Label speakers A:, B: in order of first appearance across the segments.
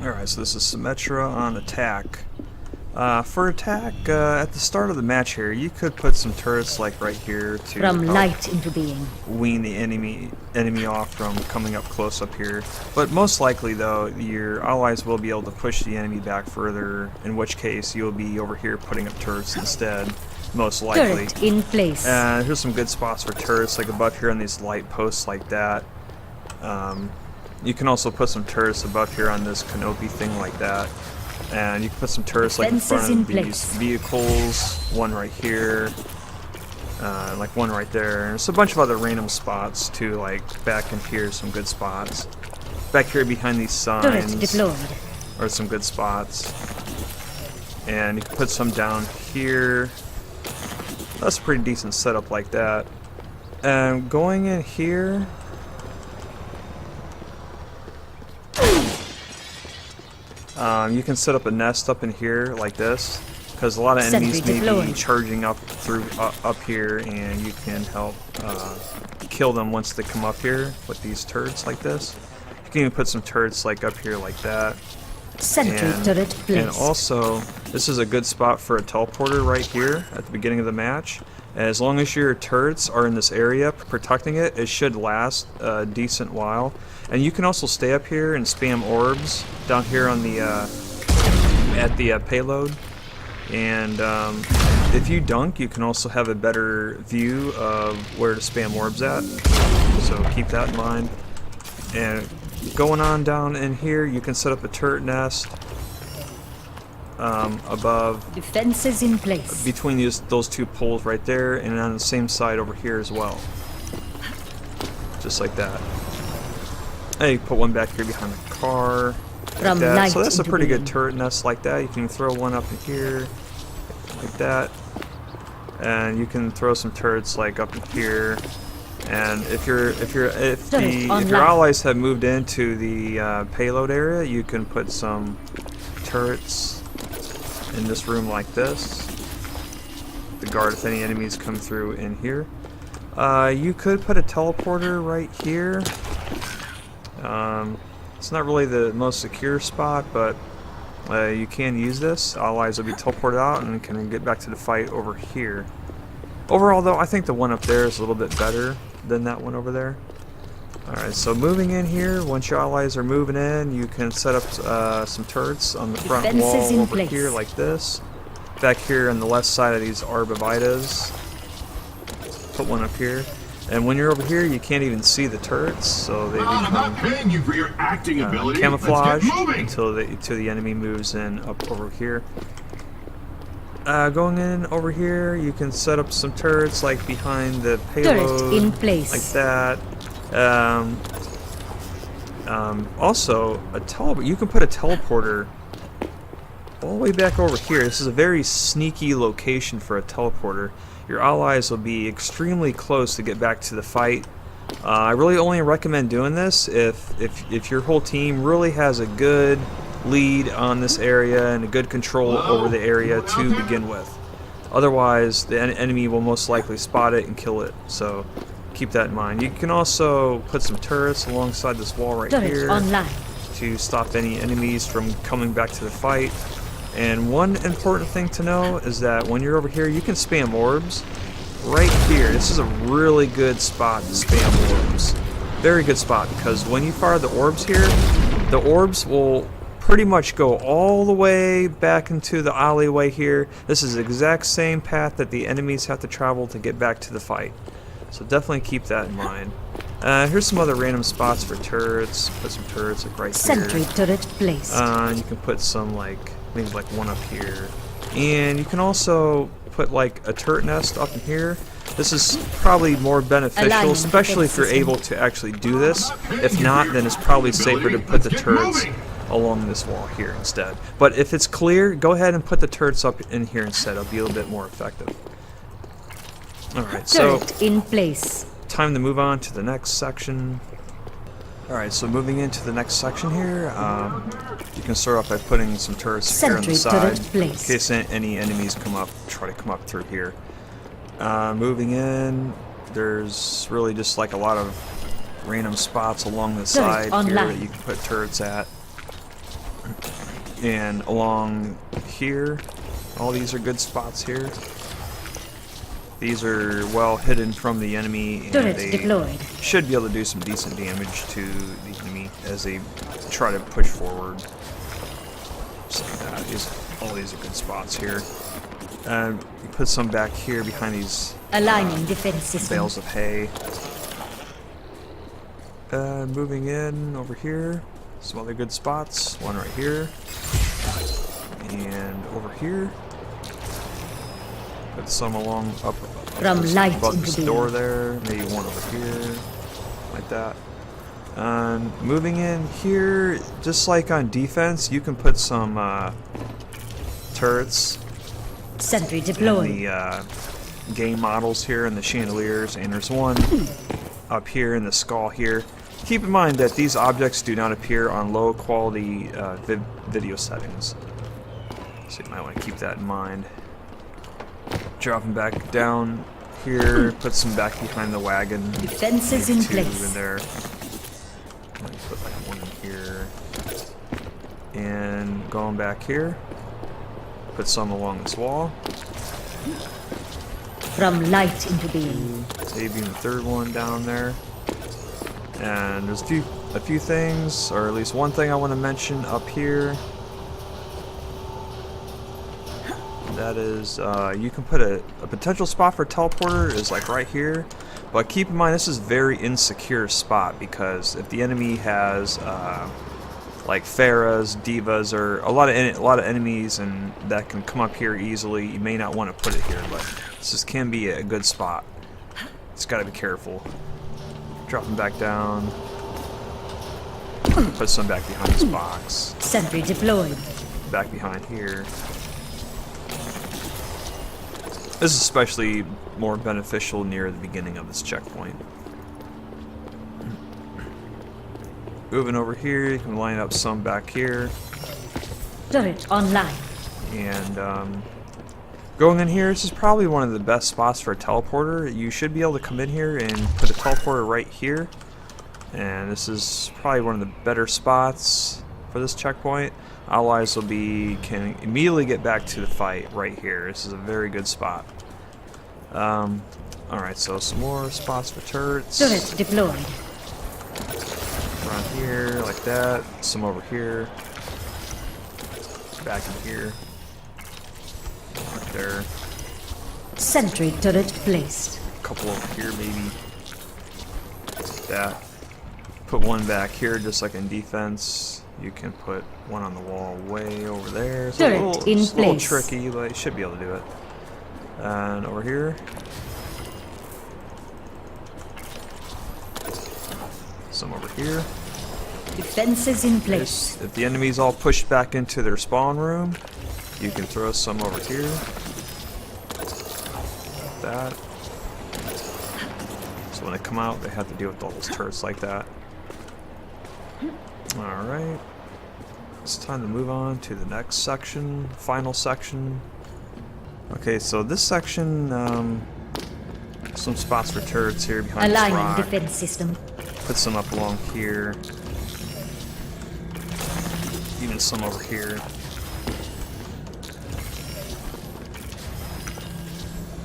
A: Alright, so this is symmetra on attack. For attack, at the start of the match here, you could put some turrets like right here to
B: From
A: help
B: light into being.
A: wean the enemy off from coming up close up here. But most likely though, your allies will be able to push the enemy back further, in which case you'll be over here putting up turrets instead, most likely.
B: Turret in place.
A: Here's some good spots for turrets, like above here on these light posts like that. You can also put some turrets above here on this canopy thing like that. And you can put some turrets like in front of these vehicles, one right here, like one right there. And there's a bunch of other random spots too, like back in here, some good spots. Back here behind these signs are some good spots. And you can put some down here. That's a pretty decent setup like that. And going in here, you can set up a nest up in here like this, because a lot of enemies may be charging up through up here, and you can help kill them once they come up here with these turrets like this. You can even put some turrets like up here like that. And also, this is a good spot for a teleporter right here at the beginning of the match. As long as your turrets are in this area protecting it, it should last a decent while. And you can also stay up here and spam orbs down here on the at the payload. And if you dunk, you can also have a better view of where to spam orbs at. So keep that in mind. And going on down in here, you can set up a turret nest above,
B: defenses in place,
A: between those two poles right there, and on the same side over here as well, just like that. And you put one back here behind the car, like that. So that's a pretty good turret nest like that. You can throw one up in here, like that, and you can throw some turrets like up in here. And if your allies have moved into the payload area, you can put some turrets in this room like this to guard if any enemies come through in here. You could put a teleporter right here. It's not really the most secure spot, but you can use this. Allies will be teleported out and can get back to the fight over here. Overall though, I think the one up there is a little bit better than that one over there. Alright, so moving in here, once your allies are moving in, you can set up some turrets on the front wall over here like this. Back here on the left side of these arborvitaes, put one up here. And when you're over here, you can't even see the turrets, so they become camouflage until the enemy moves in up over here. Going in over here, you can set up some turrets like behind the payload,
B: in place,
A: like that. Also, you can put a teleporter all the way back over here. This is a very sneaky location for a teleporter. Your allies will be extremely close to get back to the fight. I really only recommend doing this if your whole team really has a good lead on this area and a good control over the area to begin with. Otherwise, the enemy will most likely spot it and kill it. So keep that in mind. You can also put some turrets alongside this wall right here to stop any enemies from coming back to the fight. And one important thing to know is that when you're over here, you can spam orbs right here. This is a really good spot to spam orbs. Very good spot, because when you fire the orbs here, the orbs will pretty much go all the way back into the alleyway here. This is the exact same path that the enemies have to travel to get back to the fight. So definitely keep that in mind. Here's some other random spots for turrets. Put some turrets like right here.
B: Sentry turret placed.
A: You can put some maybe like one up here. And you can also put like a turret nest up in here. This is probably more beneficial, especially if you're able to actually do this. If not, then it's probably safer to put the turrets along this wall here instead. But if it's clear, go ahead and put the turrets up in here instead. It'll be a little bit more effective. Alright, so
B: in place.
A: Time to move on to the next section. Alright, so moving into the next section here, you can start off by putting some turrets here on the side in case any enemies try to come up through here. Moving in, there's really just like a lot of random spots along the side here that you can put turrets at. And along here, all these are good spots here. These are well hidden from the enemy, and
B: Turret
A: they
B: deployed.
A: should be able to do some decent damage to the enemy as they try to push forward. Just like that. All these are good spots here. And put some back here behind these
B: Aligning defense system.
A: bales of hay. Moving in over here. Some other good spots. One right here. And over here. Put some along up
B: From
A: this,
B: light
A: above
B: into
A: this
B: being.
A: door there. Maybe one over here. Like that. Moving in here, just like on defense, you can put some turrets
B: Sentry
A: in
B: deployed.
A: the game models here and the chandeliers, and there's one up here in the skull here. Keep in mind that these objects do not appear on low quality video settings, so you might want to keep that in mind. Dropping back down here, put some back behind the wagon.
B: Defenses
A: Maybe
B: in
A: two
B: place.
A: in there. Let me put like one in here. And going back here, put some along this wall.
B: From light into being.
A: Maybe the third one down there. And there's a few things, or at least one thing I want to mention up here. That is, you can put a potential spot for teleporter is like right here, but keep in mind this is a very insecure spot because if the enemy has like Pharahs, Divas, or a lot of enemies and that can come up here easily, you may not want to put it here, but this just can be a good spot. Just gotta be careful. Dropping back down. Put some back behind this box.
B: Sentry deployed.
A: Back behind here. This is especially more beneficial near the beginning of this checkpoint. Moving over here, you can line up some back here.
B: Turret online.
A: And going in here, this is probably one of the best spots for a teleporter. You should be able to come in here and put a teleporter right here. And this is probably one of the better spots for this checkpoint. Allies can immediately get back to the fight right here. This is a very good spot. Alright, so some more spots for turrets.
B: Turret deployed.
A: Around here, like that. Some over here. Back in here. Right there.
B: Sentry turret placed.
A: A couple over here, maybe. Like that. Put one back here, just like in defense. You can put one on the wall way over there. It's
B: Turret in
A: it's a little
B: place.
A: tricky, but you should be able to do it. And over here. Some over here.
B: Defenses in place.
A: If the enemy's all pushed back into their spawn room, you can throw some over here. Like that. So when they come out, they have to deal with all those turrets like that. Alright. It's time to move on to the next section, final section. Okay, so this section, some spots for turrets here behind this
B: Aligning
A: rock.
B: defense system.
A: Put some up along here. Even some over here.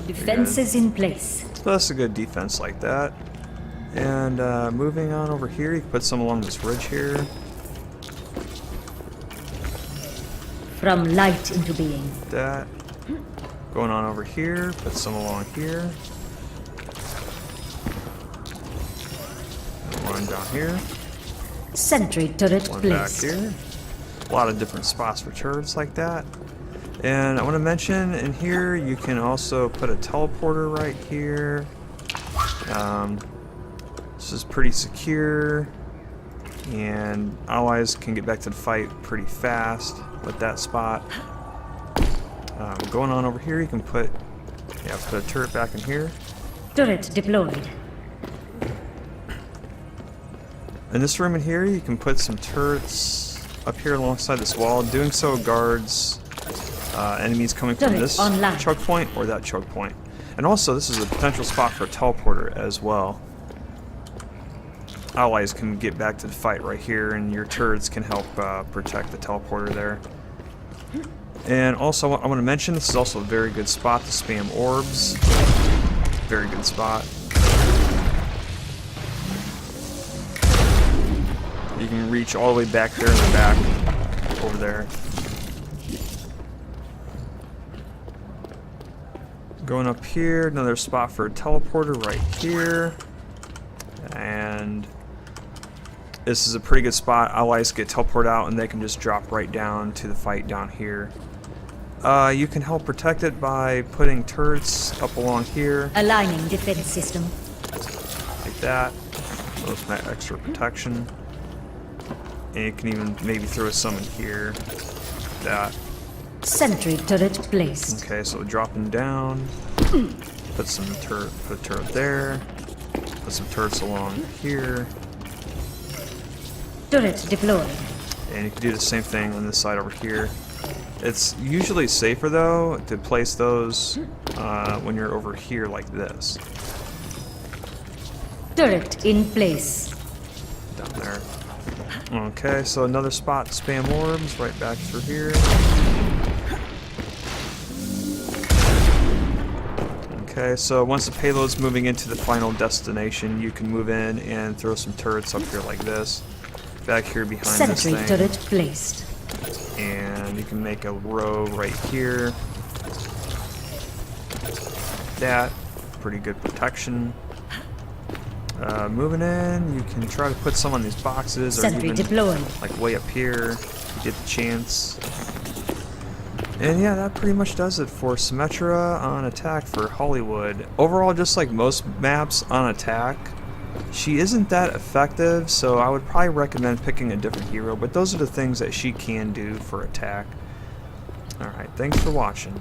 B: Defenses in place.
A: So that's a good defense like that. And moving on over here, you can put some along this ridge here.
B: From light into being.
A: That. Going on over here, put some along here. And one down here.
B: Sentry turret
A: One back
B: placed.
A: here. A lot of different spots for turrets like that. And I want to mention in here, you can also put a teleporter right here. This is pretty secure, and allies can get back to the fight pretty fast with that spot. Going on over here, you can put a turret back in here.
B: Turret deployed.
A: In this room in here, you can put some turrets up here alongside this wall. Doing so guards enemies coming from
B: Turret
A: this
B: online.
A: choke point or that choke point. And also, this is a potential spot for a teleporter as well. Allies can get back to the fight right here, and your turrets can help protect the teleporter there. And also, I want to mention this is also a very good spot to spam orbs. Very good spot. You can reach all the way back there in the back, over there. Going up here, another spot for a teleporter right here. And this is a pretty good spot. Allies get teleported out and they can just drop right down to the fight down here. You can help protect it by putting turrets up along here.
B: Aligning defense system.
A: Like that. Those extra protection. And you can even maybe throw some in here. Like that.
B: Sentry turret placed.
A: Okay, so dropping down. Put a turret there. Put some turrets along here.
B: Turret deployed.
A: And you can do the same thing on this side over here. It's usually safer though to place those when you're over here like this.
B: Turret in place.
A: Down there. Okay, so another spot, spam orbs, right back through here. Okay, so once the payload's moving into the final destination, you can move in and throw some turrets up here like this. Back here behind this
B: Sentry
A: thing.
B: turret placed.
A: And you can make a row right here. That. Pretty good protection. Moving in, you can try to put some on these boxes or
B: Sentry
A: even
B: deployed.
A: like way up here if you get the chance. And yeah, that pretty much does it for Symmetra on attack for Hollywood. Overall, just like most maps on attack, she isn't that effective, so I would probably recommend picking a different hero, but those are the things that she can do for attack. Alright, thanks for watching.